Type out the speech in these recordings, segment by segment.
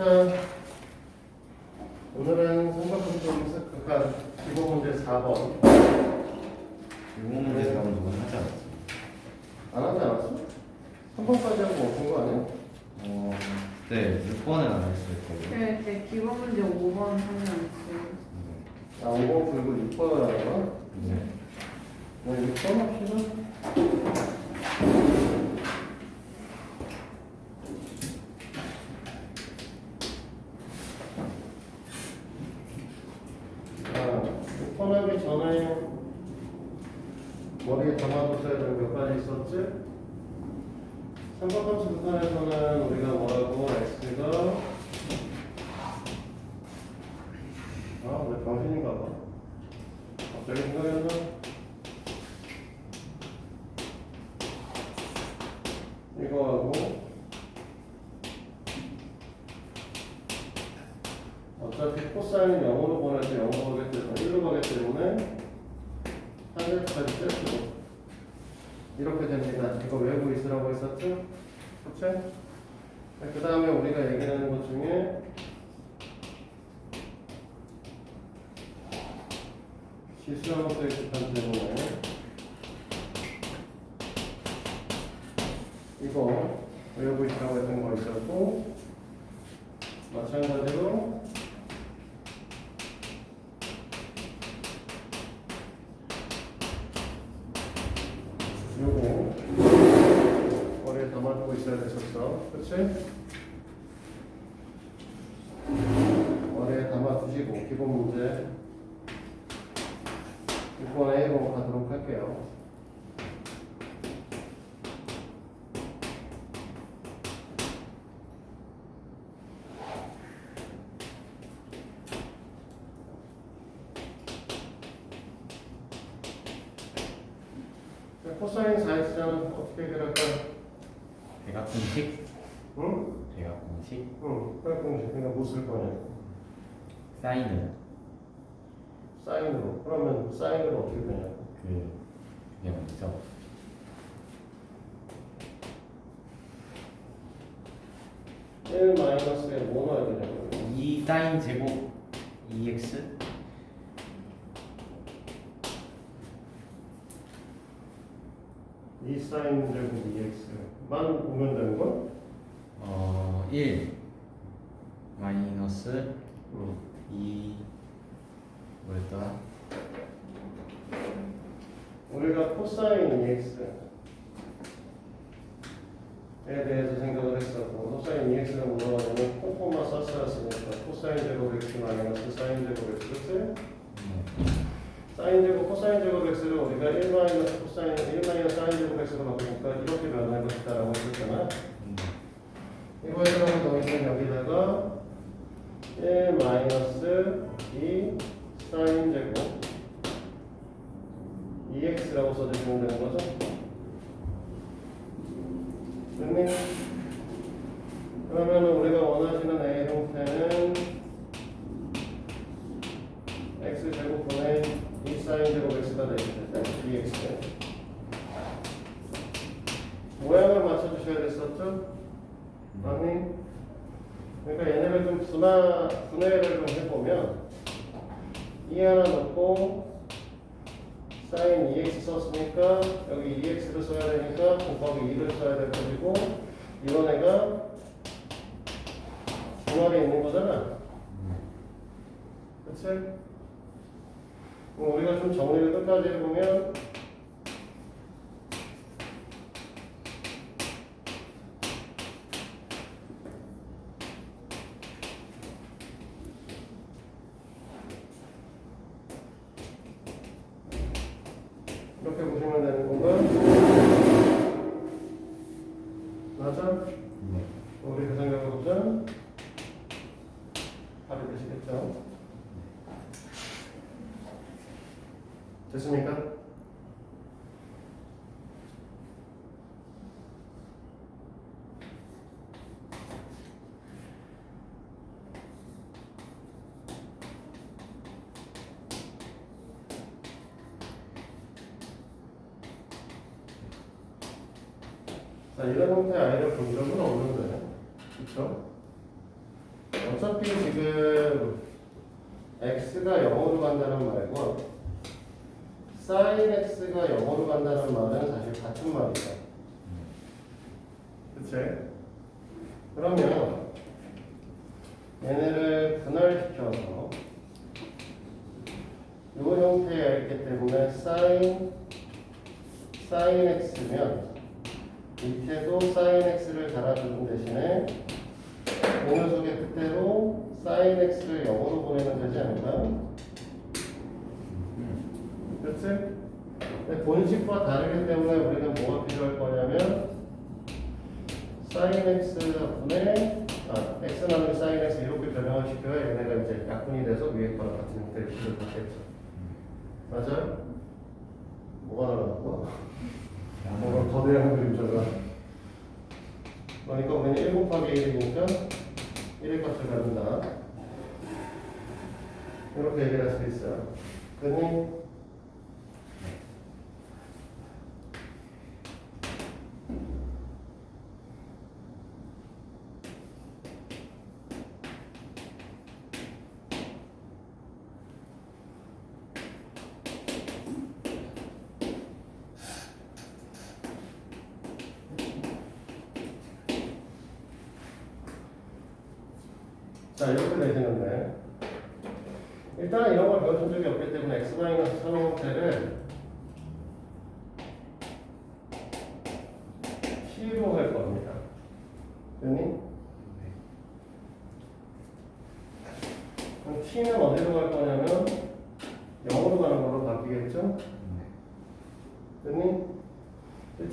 자, 오늘은 삼각형적 극한 기본 문제 4번. 기본 문제 답은 누군 하지 않았어? 안 하지 않았어? 3번까지 하고 멈춘 거 아니야? 네, 6번은 안 했을 거예요. 네, 기본 문제 5번 하면 있어요. 아, 5번 풀고 6번을 하는 거야? 네. 뭐 6번 합시다. 자, 6번 하기 전에 머리에 담아뒀어야 되는 몇 가지 있었지? 삼각함수 극한에서는 우리가 뭐라고 x가 왜 병신인가 봐. 갑자기 생각이 안 나? 이거하고 어차피 코사인은 0으로 보낼 때 0으로 가기 때문에 1로 가기 때문에 한절까지 셀수록 이렇게 됩니다. 이거 외우고 있으라고 했었죠? 그치? 그 다음에 우리가 얘기하는 것 중에 지수함수의 극한 때문에 이거 외우고 있다고 했던 거 있었고, 마찬가지로 요거 머리에 담아두고 있어야 됐었어. 그치? 머리에 담아두시고 기본 문제 6번 A로 가도록 할게요. 코사인 4x는 어떻게 해결할까? 대각공식? 응? 대각공식? 응. 공식. 그러니까 뭐 쓸 거냐? 사인은? 사인으로. 그러면 사인으로 어떻게 되냐고. 그게 뭐죠? 일 마이너스에 뭐 넣어야 되냐고. 2 사인 제곱 2x? 2 사인 제곱 2x만 보면 되는 거? 1 마이너스 응. 2 뭐였더라? 우리가 코사인 2x에 대해서 생각을 했었고, 코사인 2x가 뭐냐면 콤마 썼으니까 코사인 제곱 x 마이너스 사인 제곱 x, 그치? 사인 제곱 코사인 제곱 x를 우리가 1 마이너스 코사인 1 마이너스 사인 제곱 x로 바꾸니까 이렇게 변할 것이다라고 했었잖아. 이거 해석하면 더 있으면 여기다가 1 마이너스 2 사인 제곱 2x라고 써주시면 되는 거죠. 됐니? 그러면 우리가 원하시는 A 형태는 x 제곱분의 2 사인 제곱 x가 되겠죠. 2x 모양을 맞춰주셔야 됐었죠? 아니? 그러니까 얘네를 좀 분해를 좀 해보면 2 하나 넣고 사인 2x 썼으니까 여기 2x를 써야 되니까 곱하기 2를 써야 될 것이고, 이번 애가 중간에 있는 거잖아. 그치? 그럼 우리가 좀 정리를 끝까지 해보면 이렇게 보시면 되는 건가? 맞아? 우리 그 생각을 보자. 답이 되시겠죠? 됐습니까? 자, 이런 형태의 아이를 본 적은 없는데, 그쵸? 어차피 지금 x가 0으로 간다는 말과 sin x가 0으로 간다는 말은 사실 같은 말이죠. 그치? 그러면 얘네를 분할시켜서 이 형태가 있기 때문에 sin x면 밑에도 sin x를 달아주는 대신에 이 녀석의 뜻대로 sin x를 0으로 보내면 되지 않을까? 그렇지? 근데 본식과 다르기 때문에 우리는 뭐가 필요할 거냐면 sin x 분의 x 나누기 sin x 이렇게 변형을 시켜야 얘네가 이제 약분이 돼서 위에 거랑 같은 형태를 받겠죠. 맞아요? 뭐가 나왔고? 뭔가 거대한 그림자가. 그러니까 우리는 1 곱하기 1이니까 1의 값을 갖는다. 이렇게 얘기할 수 있어요. 그니 자, 이렇게 되시는데 일단 이런 걸 배워준 적이 없기 때문에 x-3의 형태를 t로 할 겁니다. 그니? 그럼 t는 어디로 갈 거냐면 0으로 가는 걸로 바뀌겠죠? 그니?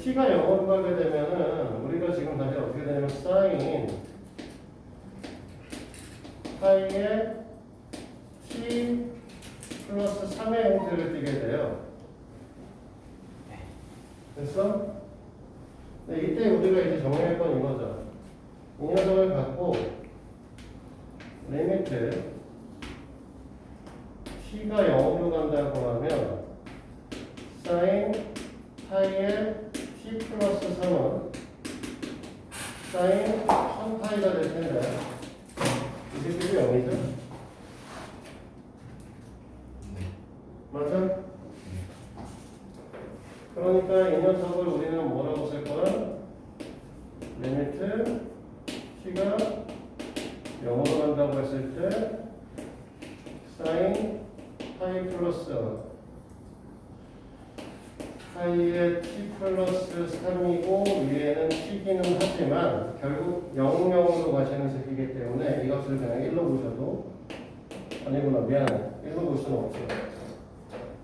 t가 0으로 가게 되면은 우리가 지금 다시 어떻게 되냐면 sin 파이에 t 플러스 3의 형태를 띠게 돼요. 됐어? 네, 이때 우리가 이제 정리할 건 이거죠. 이 녀석을 갖고 리미트 t가 0으로 간다고 하면 sin 파이에 t 플러스 3은 sin 3파이가 될 텐데 이 새끼도 0이죠? 맞아? 그러니까 이 녀석을 우리는 뭐라고 쓸 거야? 리미트 t가 0으로 간다고 했을 때 sin 파이 플러스 파이의 t 플러스 3이고 위에는 t기는 하지만 결국 0, 0으로 가시는 새끼이기 때문에 이것을 그냥 1로 보셔도 아니구나 미안해 1로 볼 수는 없죠.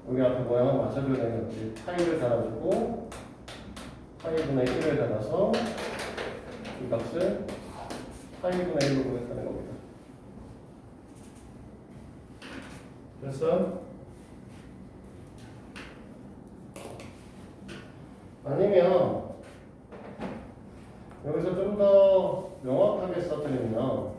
여기 앞에 모양을 맞춰줘야 되는 거지. 파이를 달아주고 파이분의 1을 달아서 이 값을 파이분의 1로 보겠다는 겁니다. 됐어? 아니면 여기서 좀 더 명확하게 써드리면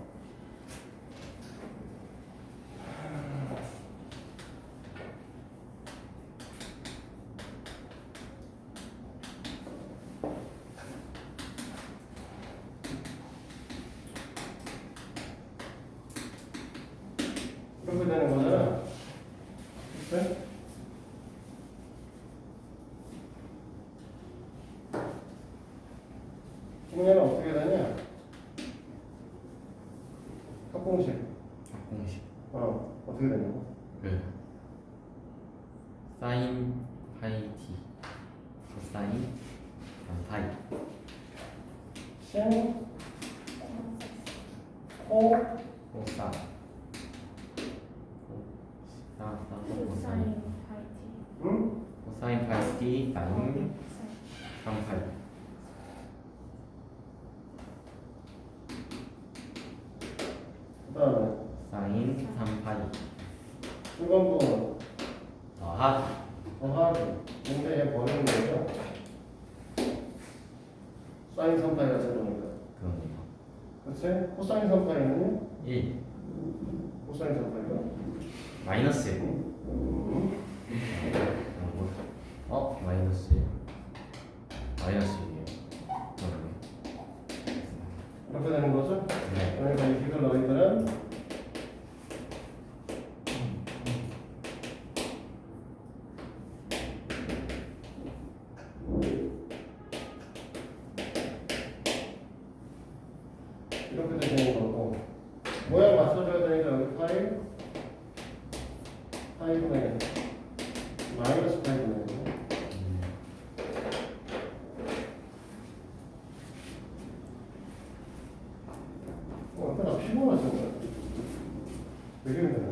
이렇게 되는 거잖아. 그치? 중요는 어떻게 되냐? 합공식. 공식. 어떻게 되냐고? 사인 파이 t 사인 파이 신, 코, 코사 사인 파이티. 응? 코사인 파이 t 사인 3파이 그 다음에 사인 3파이 이건 부분 더하기 더하기. 근데 얘 버리는 거죠? 사인 3파이가 새로우니까. 그러네요. 그치? 코사인 3파이는 1 코사인 3파이가 마이너스 1 마이너스 1 마이너스 1이에요. 이렇게 되는 거죠? 네. 그러니까 이 식을 너희들은 이렇게 되는 거고 모양 맞춰줘야 되니까 여기 파이분의 마이너스 파이분의 약간 나 피곤하죠? 되게 힘드네.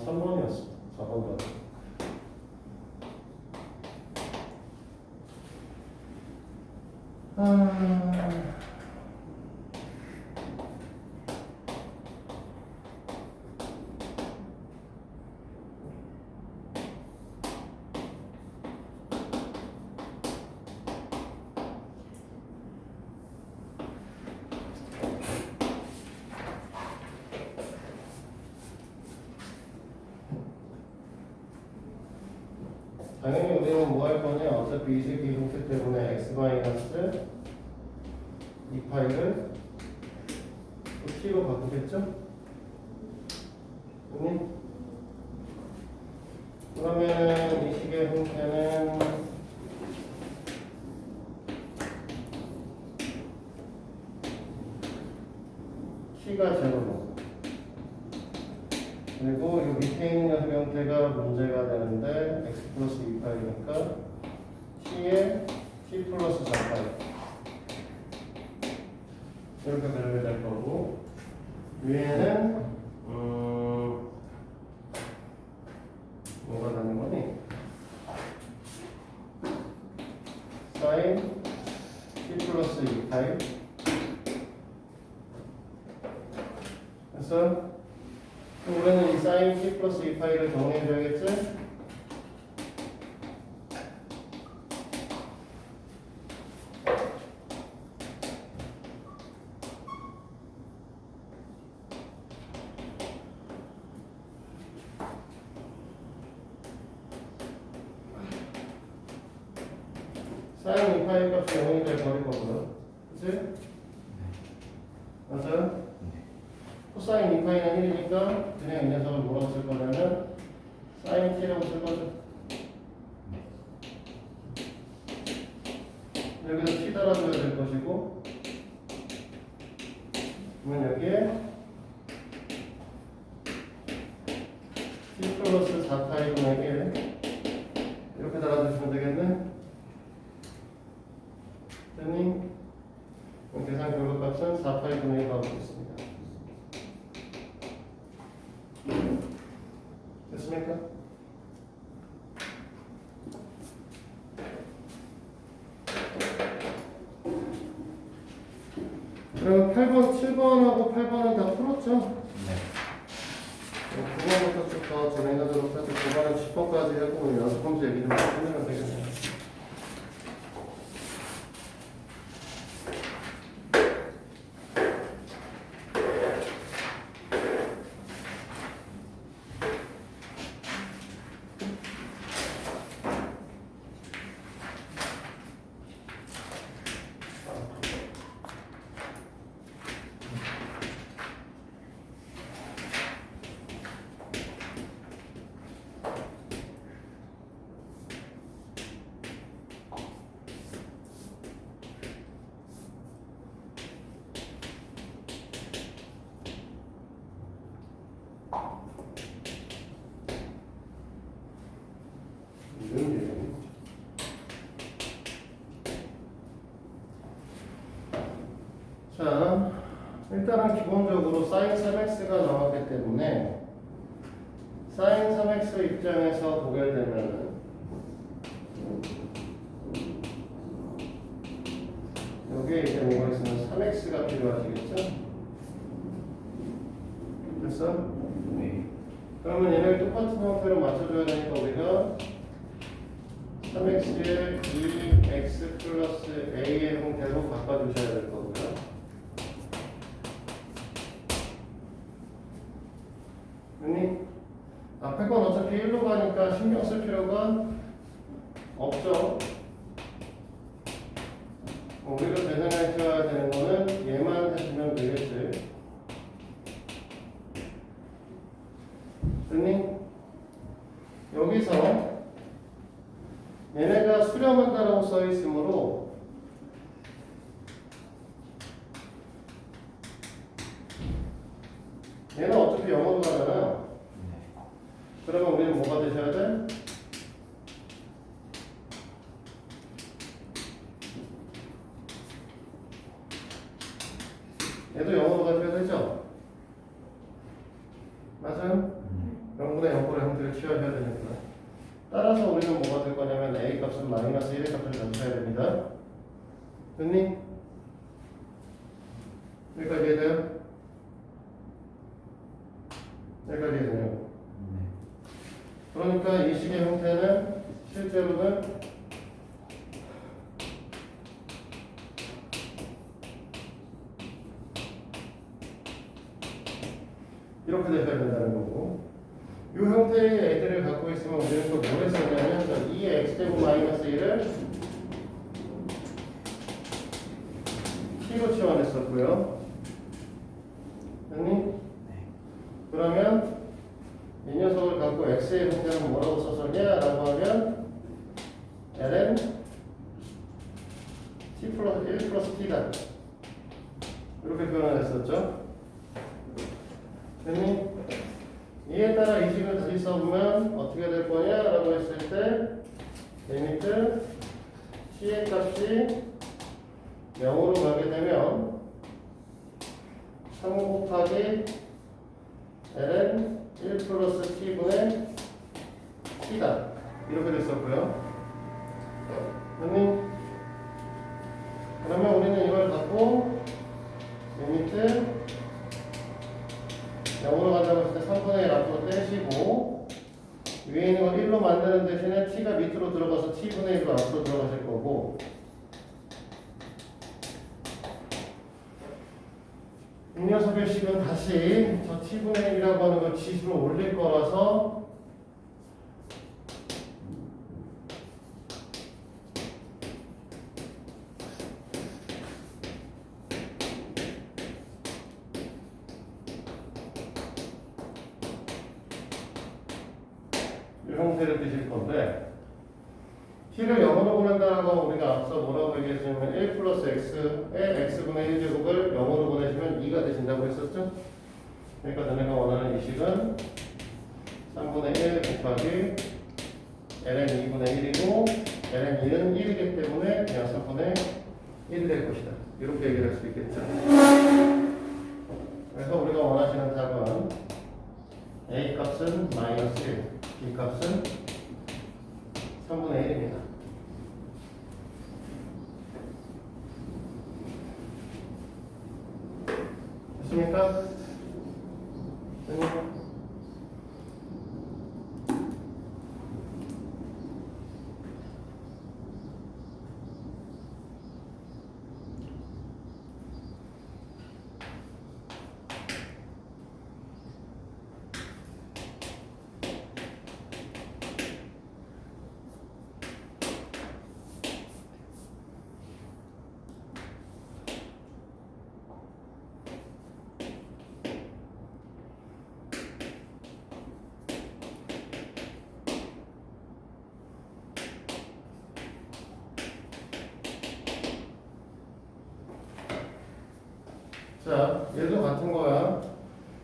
3번이었어. 4번도. 당연히 우리는 뭐 할 거냐? 어차피 이 새끼 형태 때문에 x 마이너스 2파이를 또 t로 바꾸겠죠? 그러면 이 식의 형태는 t가 제로로 그리고 이 밑에 있는 형태가 문제가 되는데 x 플러스 2파이니까 t에 t 플러스 4파이 이렇게 그려야 될 거고 위에는 뭐가 되는 거니? 사인 t 플러스 2파이 그래서 우리는 이 사인 t 플러스 2파이를 정리해줘야겠지? 사인 2파이 값이 0이 될 버릴 거고요. 그치? 맞아요? 코사인 2파이는 1이니까 그냥 이 녀석을 뭐라고 쓸 거냐면 사인 t라고 쓸 거죠. 여기서 t 달아줘야 될 것이고 그러면 여기에 t 플러스 4파이분의 1 이렇게 달아주시면 되겠네. 됐니? 계산 결과값은 4파이분의 1 나오고 있습니다. 됐습니까? 그럼 8번, 7번하고 8번은 다 풀었죠? 네. 9번부터 쭉 더 진행하도록 해서 9번은 10번까지 하고 연습하면서 얘기 좀 해주면 되겠네요. 자, 일단은 기본적으로 sin 3x가 나왔기 때문에 sin 3x 입장에서 보게 되면은 여기에 이제 뭐가 있으면 3x가 필요하시겠죠? 됐어? 네. 그러면 얘를 똑같은 형태로 맞춰줘야 되니까 우리가 3x에 2x 플러스 a의 형태로 바꿔주셔야 될 거고요. 아니, 앞에 건 어차피 1로 가니까 신경 쓸 필요가 없죠. 우리가 계산해 줘야 되는 거는 얘만 해주면 되겠지. 됐니? 여기서 얘네가 수렴한다라고 써 있으므로 얘는 어차피 영어로 가잖아. 그러면 우리는 뭐가 되셔야 돼? 얘도 영어로 가셔야 되죠? 맞아요? 0분의 0꼴의 형태를 취하셔야 되니까. 따라서 우리는 뭐가 될 거냐면 a 값은 마이너스 1의 값을 가져야 됩니다. 됐니? 여기까지 이해돼요? 여기까지 이해되네요. 그러니까 이 식의 형태는 실제로는 이렇게 되셔야 된다는 거고, 이 형태의 애들을 갖고 있으면 우리는 또 뭘 했었냐면 2의 x제곱 마이너스 1을 t로 치환했었고요. 됐니? 그러면 이 녀석을 갖고 x의 형태는 뭐라고 썼었냐라고 하면 ln t 플러스 1 플러스 t다 이렇게 표현을 했었죠. 됐니? 이에 따라 이 식을 다시 써보면 어떻게 될 거냐라고 했을 때 리미트 t의 값이 0으로 가게 되면 3 곱하기 ln 1 플러스 t분의 t다 이렇게 됐었고요. 그러면 우리는 이걸 갖고 리미트 0으로 간다고 했을 때 3분의 1 앞으로 떼시고 위에 있는 걸 1로 만드는 대신에 t가 밑으로 들어가서 t분의 1로 앞으로 들어가실 거고, 이 녀석의 식은 다시 저 t분의 1이라고 하는 걸 지수로 올릴 거라서 이 형태를 띄실 건데, t를 0으로 보낸다라고 우리가 앞서 뭐라고 얘기했냐면 1 플러스 x의 x분의 1제곱을 0으로 보내시면 2가 되신다고 했었죠? 그러니까 너네가 원하는 이 식은 3분의 1 곱하기 ln 2분의 1이고 ln 2는 1이기 때문에 그냥 3분의 1이 될 것이다. 이렇게 얘기를 할 수 있겠죠. 그래서 우리가 원하시는 답은 a 값은 마이너스 1, b 값은 3분의 1입니다. 됐습니까? 됐습니까? 자, 얘도 같은 거야.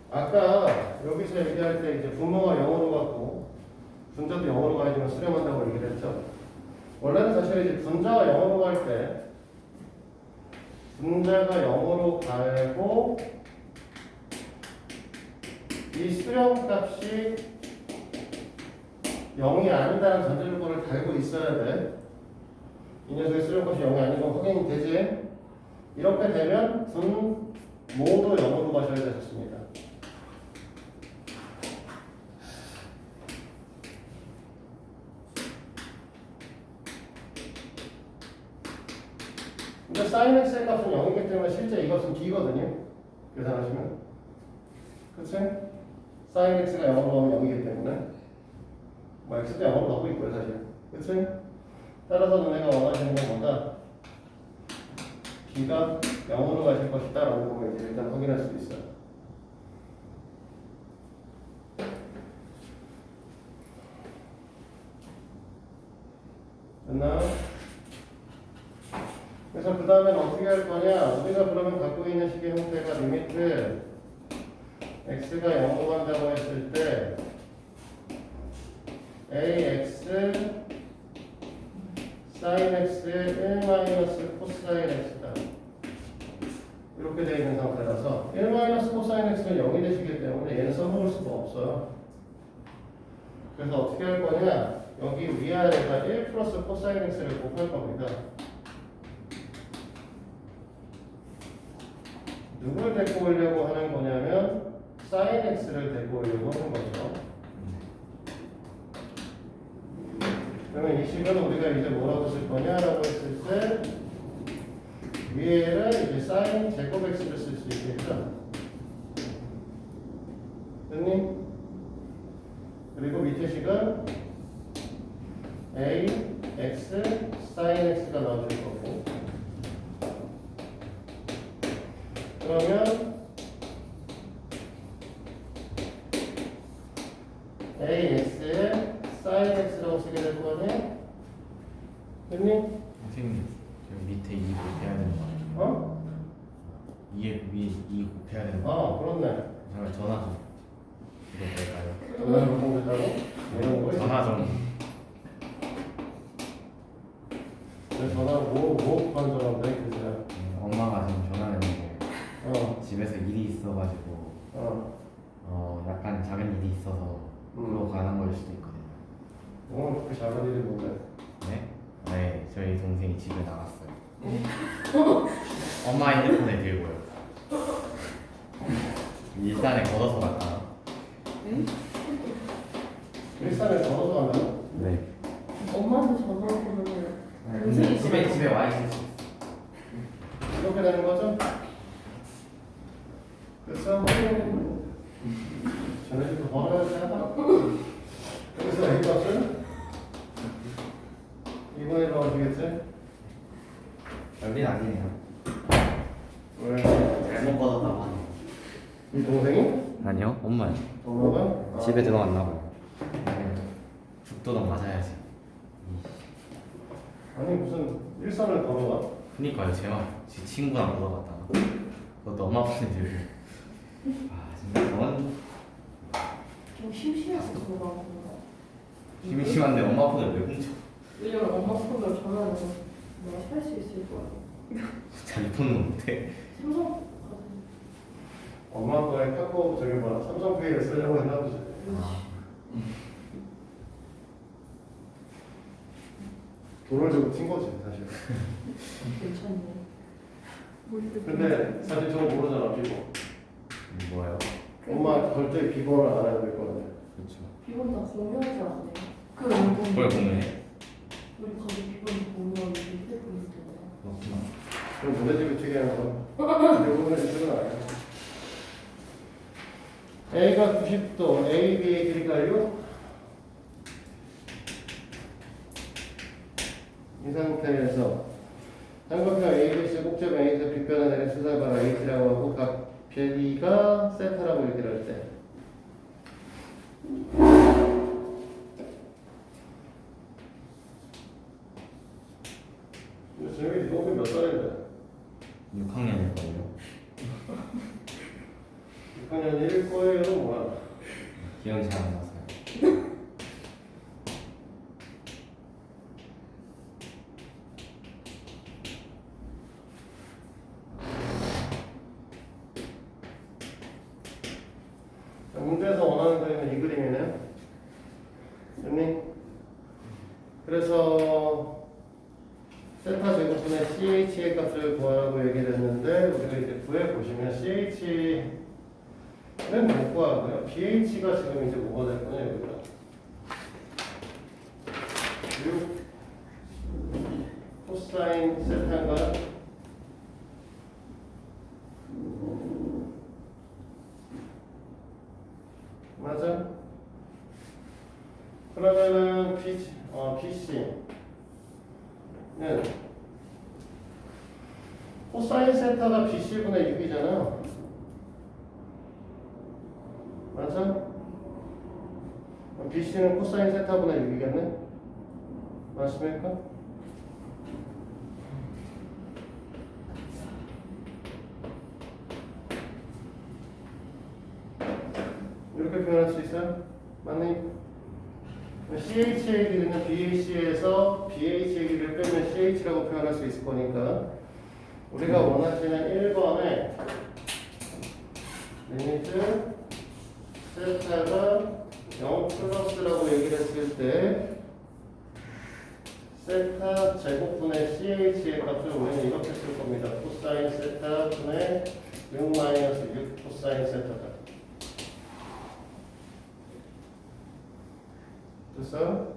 아까 여기서 얘기할 때 이제 분모가 0으로 갔고 분자도 0으로 가야지만 수렴한다고 얘기를 했죠. 원래는 사실 이제 분자가 0으로 갈 때 분자가 0으로 가고 이 수렴 값이 0이 아니다라는 전제 조건을 달고 있어야 돼. 이 녀석의 수렴 값이 0이 아닌 건 확인이 되지. 이렇게 되면 분 모두 0으로 가셔야 되겠습니다. 근데 sin x의 값은 0이기 때문에 실제 이것은 b거든요. 계산하시면. 그치? sin x가 0으로 가면 0이기 때문에 뭐 x도 0으로 가고 있고요 사실. 그치? 따라서 너네가 원하시는 건 뭐다? b가 0으로 가실 것이다 라는 거 이제 일단 확인할 수 있어요. 됐나? 그래서 그 다음엔 어떻게 할 거냐? 우리가 그러면 갖고 있는 식의 형태가 리미트 x가 0으로 간다고 했을 때 ax sin x의 1 마이너스 코사인 x다. 이렇게 되어 있는 상태라서 1 마이너스 코사인 x는 0이 되시기 때문에 얘는 써먹을 수가 없어요. 그래서 어떻게 할 거냐? 여기 위아래가 1 플러스 코사인 x를 곱할 겁니다. 누굴 데리고 오려고 하는 거냐면 sin x를 데리고 오려고 하는 거죠. 그러면 이 식은 우리가 이제 뭐라고 쓸 거냐라고 했을 때 위에를 이제 sin 제곱 x를 쓸 수 있겠죠. 됐니? 그리고 밑에 식은 a x sin x가 나와줄 거고 그러면 AX에 sin X라고 쓰게 될 거 아니야? 됐니? 선생님 저 밑에 2 곱해야 되는 거 아니에요? 어? 2에 위에 2 곱해야 되는 거 그렇네. 잠깐 전화 좀 이거 될까요? 전화를 공부하고 이런 거 전화 좀 전화 뭐 판정한데 그죠? 엄마가 지금 전화를 했는데 어. 집에서 일이 있어가지고 약간 작은 일이 있어서 그러고 가는 걸 수도 있거든요. 그 작은 일이 뭔데? 네? 네, 저희 동생이 집에 나갔어요. 엄마 핸드폰에 들고요. 일산에 걷어서 갔다. 응? 일산에 걸어서 간다고? 네. 엄마한테 전화하면은 근데 집에 와 있을 수 있어. 이렇게 되는 거죠? 그래서 전에 집도 벌어야지 하다. 그래서 A 값은 2분의 1로 하시겠지? 별일 아니네요. 왜? 잘못 걷었다고 하네요. 이 동생이? 아니요, 엄마요. 엄마가? 집에 들어왔나 봐요. 죽도록 맞아야지. 아니 무슨 일산을 걸어가? 그니까요, 제 친구랑 걸어갔다가 그것도 엄마 폰에 들고. 아, 진짜 저건 좀 심심해서 그러고 심심한데 엄마 폰을 왜 훔쳐? 왜냐면 엄마 폰으로 전화를 내가 할 수 있을 거야. 자기 폰은 못해. 삼성 엄마 아빠의 카카오 저기 뭐야 삼성페이를 쓰려고 했나 보지. 돈을 주고 튄 거지 사실. 괜찮네. 근데 사실 저거 모르잖아 비번. 뭐예요? 엄마 절대 비번을 안 해도 될 거는데. 그렇죠. 비번 다 공유하지 않네. 그 앨범 그걸 보면 우리 거기 비번 공유하는 휴대폰 있잖아요. 그렇구나. 그럼 너네 집에 튀게 하는 거. 대부분의 집은 아니야. A가 90도, A, B의 길이가 6. 이 상태에서 삼각형 ABC 꼭지점 A에서 빗변한 L 수사가 H라고 하고 각 B가 세타라고 얘기를 할 때 근데 지금 너무 몇 살인데? 6학년일 거예요. 6학년일 거예요 뭐야? 기억이 잘 안 나서요. 문제에서 원하는 그림은 이 그림이네. 됐니? 그래서 세타 제곱분의 CH의 값을 구하라고 얘기를 했는데 우리가 이제 구해보시면 CH는 못 구하고요. BH가 지금 이제 뭐가 될 거냐 여기다 6 코사인 세타인가 맞아? 그러면은 BC는 코사인 세타가 BC분의 6이잖아. 맞아? BC는 코사인 세타분의 6이겠네? 맞습니까? 이렇게 표현할 수 있어요? 맞네? CH의 길이는 BAC에서 BH의 길이를 빼면 CH라고 표현할 수 있을 거니까 우리가 원하시는 1번에 리미트 세타가 0 플러스라고 얘기를 했을 때 세타 제곱분의 CH의 값을 우리는 이렇게 쓸 겁니다. 코사인 세타 분의 6 마이너스 6 코사인 세타다. 됐어요?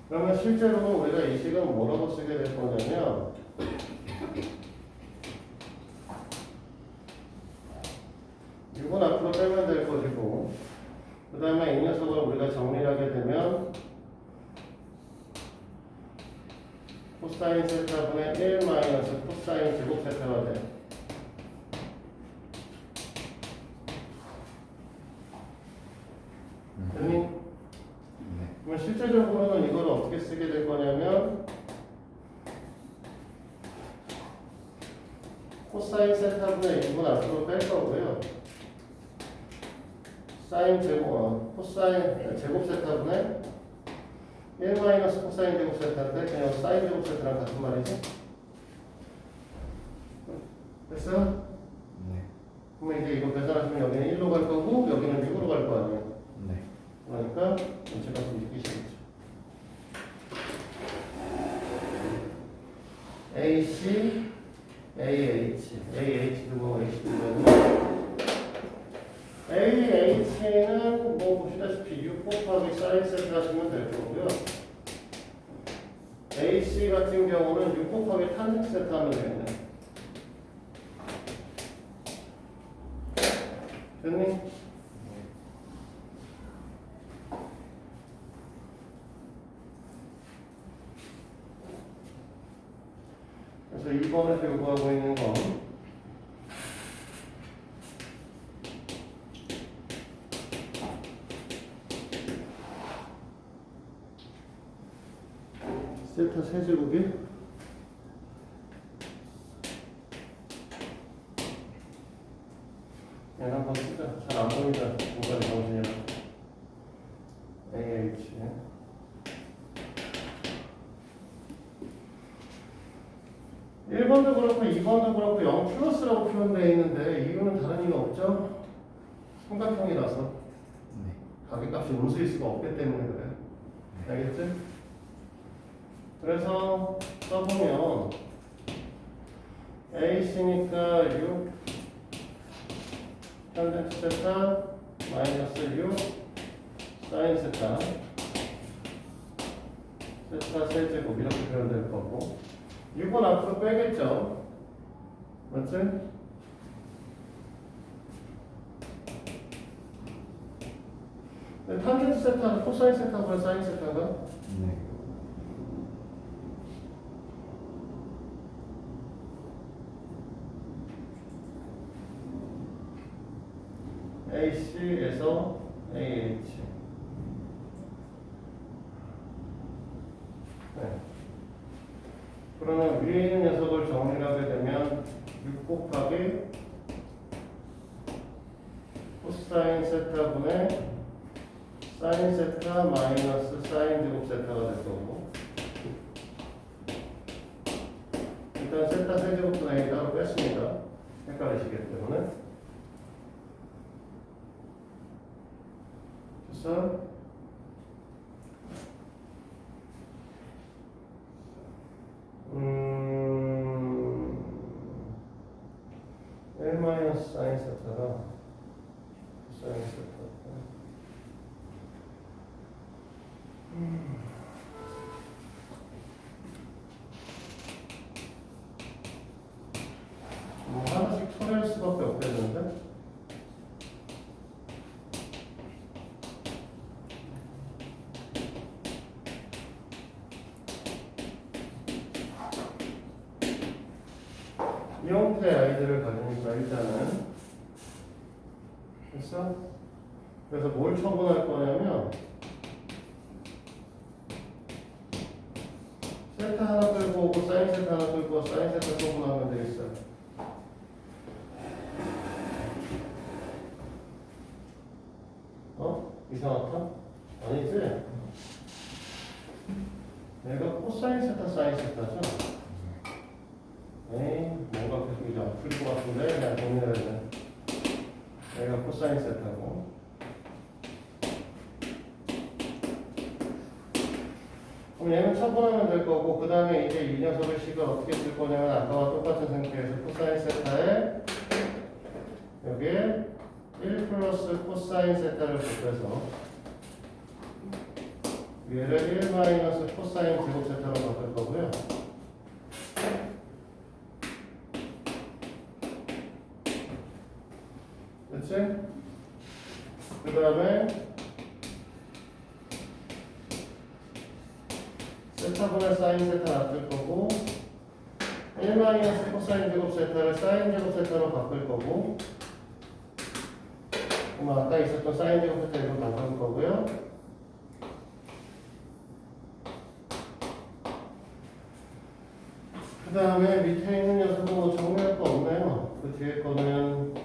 그러면 실제로는 우리가 이 식은 뭐라고 쓰게 될 거냐면 이건 앞으로 빼면 될 것이고 그 다음에 이 녀석을 우리가 정리하게 되면 코사인 세타분의 1 마이너스 코사인 제곱 세타가 돼. 됐니? 그러면 실제적으로는 이걸 어떻게 쓰게 될 거냐면 코사인 세타분의 1분 앞으로 뺄 거고요. 사인 제곱, 코사인 제곱 세타분의 1 마이너스 코사인 제곱 세타인데 그냥 사인 제곱 세타랑 같은 말이지? 됐어요? 네. 그러면 이제 이거 계산하시면 여기는 1로 갈 거고 여기는 6으로 갈 거 아니에요? 네. 그러니까 전체가 좀 느끼시겠죠. AC, AH도 뭐 H도 되는 AH는 뭐 보시다시피 6 곱하기 사인 세타 하시면 될 거고요. AC 같은 경우는 6 곱하기 탄젠 세타 하면 되겠네. 됐니? 그래서 2번에서 요구하고 있는 건 세타 세제곱이 얘는 한번 쓰자. 잘 안 보인다. 중간에 정신이라 AH 1번도 그렇고 2번도 그렇고 0 플러스라고 표현되어 있는데 이유는 다른 이유 없죠? 삼각형이라서 네. 가격값이 음수일 수가 없기 때문에 그래요. 알겠지? 그래서 써보면 AC니까 6 탄젠트 세타 마이너스 6 사인 세타 세타 세제곱 이렇게 표현될 거고 6은 앞으로 빼겠죠? 맞지? 탄젠트 세타는 코사인 세타보다 사인 세타가? 네. AC에서 AH 네. 그러면 위에 있는 녀석을 정리를 하게 되면 6 곱하기 코사인 세타분의 사인 세타 마이너스 사인 제곱 세타가 될 거고 일단 세타 세제곱분의 1 따로 뺐습니다. 헷갈리시기 때문에 됐어? L 마이너스 사인 세타가 사인 세타 뭐 하나씩 처리할 수밖에 없겠는데? 이 형태의 아이들을 가지니까 일단은 됐어? 그래서 뭘 처분할 거냐면 세타 하나 끌고 오고 사인 세타 하나 끌고 사인 세타 처분하면 되겠어요. 어? 이상하다? 아니지? 얘가 코사인 세타 사인 세타죠? 에이 뭔가 계속 이제 안 풀릴 것 같은데 그냥 정리해야 돼. 얘가 코사인 세타고 그럼 얘는 처분하면 될 거고 그 다음에 이제 이 녀석의 식을 어떻게 쓸 거냐면 아까와 똑같은 상태에서 코사인 세타에 여기에 1 플러스 코사인 세타를 곱해서 얘를 1 마이너스 코사인 제곱 세타로 바꿀 거고요. 그치? 그 다음에 세타분의 사인 세타 놔둘 거고 1 마이너스 코사인 제곱 세타를 사인 제곱 세타로 바꿀 거고 그럼 아까 있었던 사인 제곱 세타 이걸 바꿀 거고요. 그 다음에 밑에 있는 녀석은 뭐 정리할 거 없네요. 그 뒤에 거는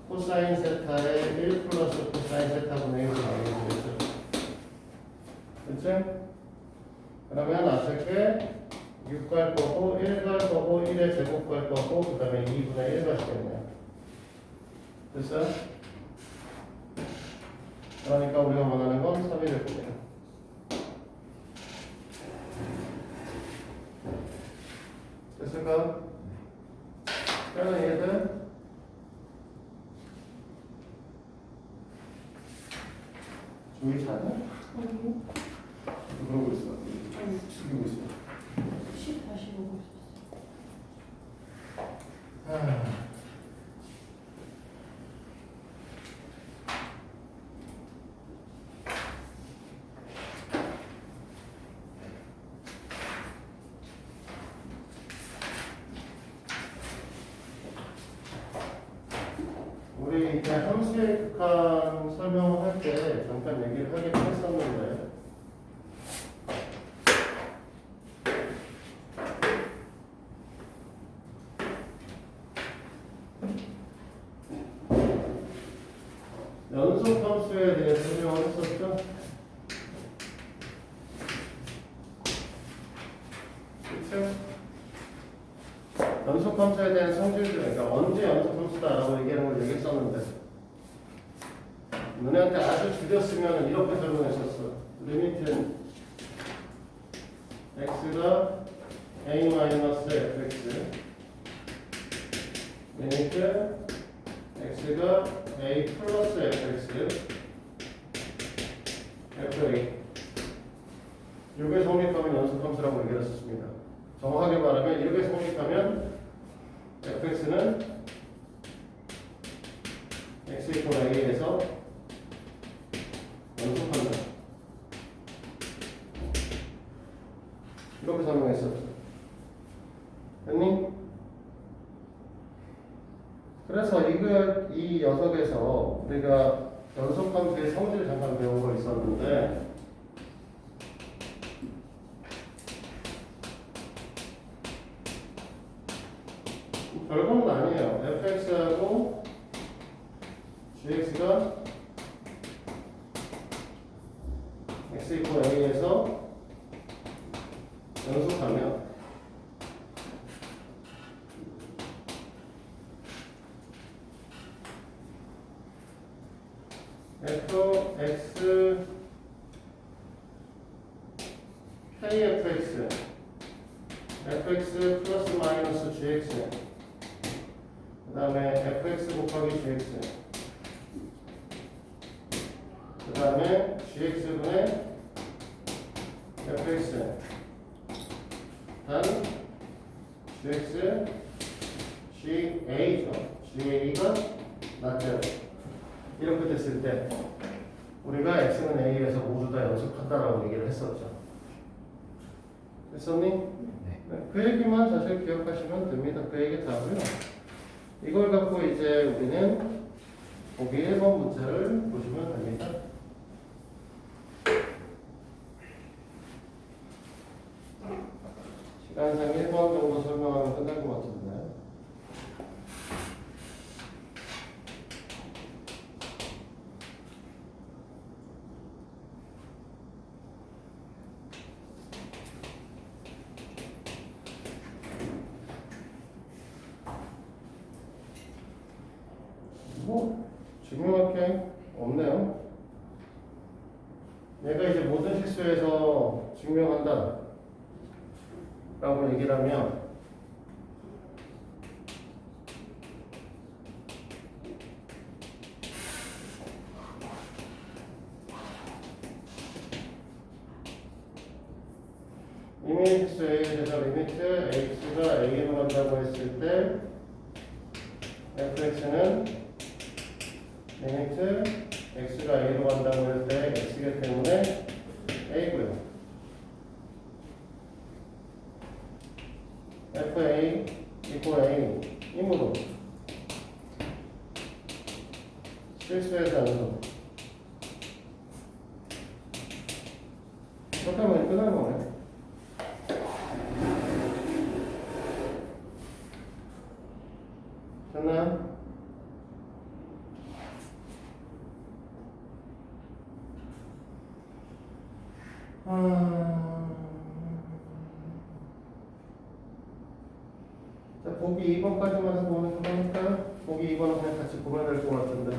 코사인 세타의 1 플러스 코사인 세타분의 1로 나누면 되겠죠. 그치? 그러면 앞에 6 갈 거고 1 갈 거고 1의 제곱 갈 거고 그 다음에 2분의 1 가시겠네요. 됐어요? 그러니까 우리가 원하는 건 3이 되겠네요. 됐을까? 그러면 얘들 조이 자냐? 아니, 그러고 있어. 아니, 죽이고 있어. 시 다시 보고 있었어. 우리 이제 함수의 극한 설명을 할 때 잠깐 얘기를 하긴 했었는데 연속 함수에 대해 설명을 했었죠? 그쵸? 연속 함수에 대한 성질들, 그러니까 언제 연속 함수다라고 얘기하는 걸 얘기했었는데 너네한테 아주 줄였으면 이렇게 설명했었어. 리미트는 x가 a-fx 리미트 x가 a 플러스 fx fa 이게 성립하면 연속함수라고 얘기했었습니다. 정확하게 말하면 이렇게 성립하면 fx는 x 이퀄 a에서 연속한다. 이렇게 설명했었죠. 됐니? 그래서 이 녀석에서 우리가 연속함수의 성질을 잠깐 배운 거 있었는데 별건 아니에요. fx하고 gx가 x 이퀄 a에서 연속하면 fx kfx fx 플러스 마이너스 gx 그 다음에 fx 곱하기 gx 그 다음에 gx분의 fx 단 gx ga죠. ga가 맞죠. 이렇게 됐을 때 우리가 x는 a에서 모두 다 연속한다라고 얘기를 했었죠. 됐었니? 네. 네, 그 얘기만 사실 기억하시면 됩니다. 그 얘기 다고요. 이걸 갖고 이제 우리는 보기 1번 문제를 보시면 됩니다. 시간상 1번 정도 설명하면 끝날 것 같은데. 뭐 증명할 게 없네요. 얘가 이제 모든 실수에서 증명한다 라고 얘기를 하면 이미 실수 A에 대해서 리미트 x가 A로 간다고 했을 때 fx는 리미트 x가 A로 간다고 할 때 x이기 때문에 A고요. fa equal A 이므로 실수에서 연속 그렇다면 끝나는 거네. 됐나요? 자, 보기 2번까지만 해서 보는 거니까 보기 2번은 그냥 같이 보면 될 것 같은데.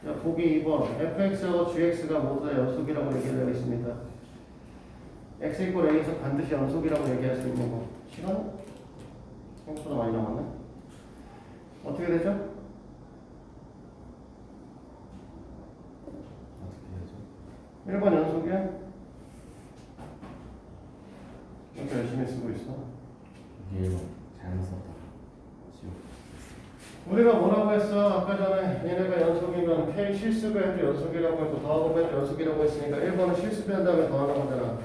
자, 보기 2번 fx하고 gx가 모두 다 연속이라고 얘기를 하겠습니다. x 이퀄 a에서 반드시 연속이라고 얘기할 수 있는 거. 시간? 생각보다 많이 남았네. 어떻게 되죠? 어떻게 해야죠? 1번 연속이야? 이렇게 열심히 쓰고 있어. 이게 1번 잘못 썼다. 지워. 우리가 뭐라고 했어? 아까 전에 얘네가 연속이면 K 실수배 해도 연속이라고 했고 더하고 빼도 연속이라고 했으니까 1번은 실수배 한 다음에 더하는 거잖아.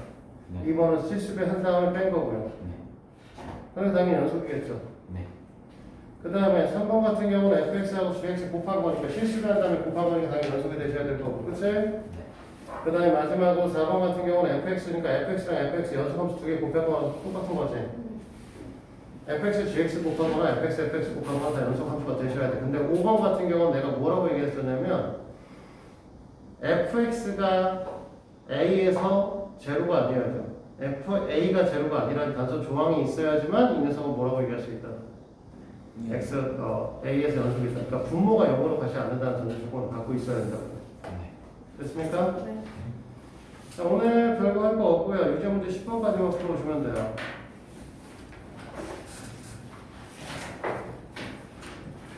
네. 2번은 실수배 한 다음에 뺀 거고요. 네. 그래서 당연히 연속이겠죠. 네. 그 다음에 3번 같은 경우는 fx하고 gx 곱한 거니까 실수배 한 다음에 곱한 거니까 당연히 연속이 되셔야 될 거고, 그치? 네. 그 다음에 마지막으로 4번 같은 경우는 fx니까 fx랑 fx 연속함수 두 개 곱한 거랑 똑같은 거지. fx, gx 곱한 거나 fx, fx 곱한 거나 다 연속함수가 되셔야 돼. 근데 5번 같은 경우는 내가 뭐라고 얘기했었냐면 fx가 a에서 제로가 아니어야죠. a가 제로가 아니라는 단서 조항이 있어야지만 이 녀석은 뭐라고 얘기할 수 있다. x, a에서 연속이 있다. 그러니까 분모가 0으로 가지 않는다는 전제 조건을 갖고 있어야 된다고. 네. 됐습니까? 네. 자, 오늘 별거 할 거 없고요. 유제 문제 10번까지만 풀어오시면 돼요.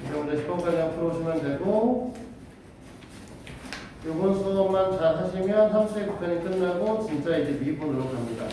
유제 문제 10번까지만 풀어오시면 되고, 이번 수업만 잘 하시면 함수의 구편이 끝나고 진짜 이제 미분으로 갑니다.